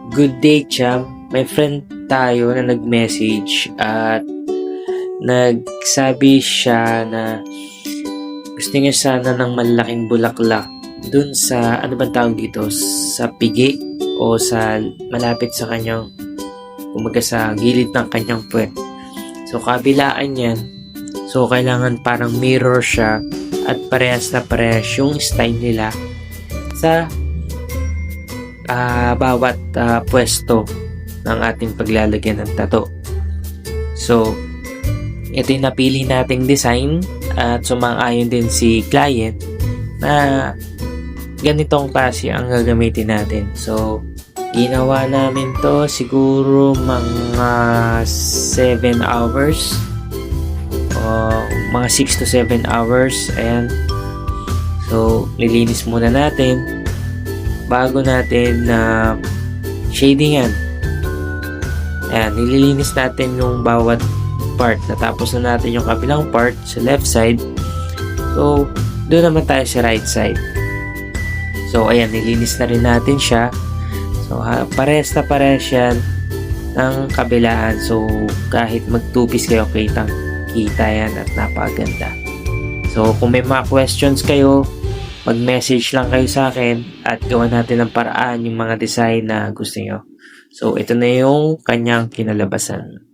Good day, Cham. May friend tayo na nag-message at nagsabi siya na gusto niya sana ng malaking bulaklak dun sa, ano ba tawag dito, sa pigi o sa malapit sa kanyang, kumaga sa gilid ng kanyang puwet. So, kabilaan yan. So, kailangan parang mirror siya at parehas na parehas yung style nila sa bawat pwesto ng ating paglalagyan ng tattoo. So, ito yung napili nating design at sumang-ayon din si client na ganitong klase ang gagamitin natin. So, ginawa namin to siguro mga 7 hours o mga 6 to 7 hours. Ayan. So, lilinis muna natin bago natin shadingan. Ayan, nililinis natin yung bawat part. Natapos na natin yung kabilang part sa left side. So, doon naman tayo sa right side. So, ayan, nilinis na rin natin siya. So, parehas na parehas yan ng kabilaan. So, kahit mag-two-piece kayo, kita yan at napaganda. So, kung may mga questions kayo, mag-message lang kayo sa akin at gawa natin ng paraan yung mga design na gusto nyo. So, ito na yung kanyang kinalabasan.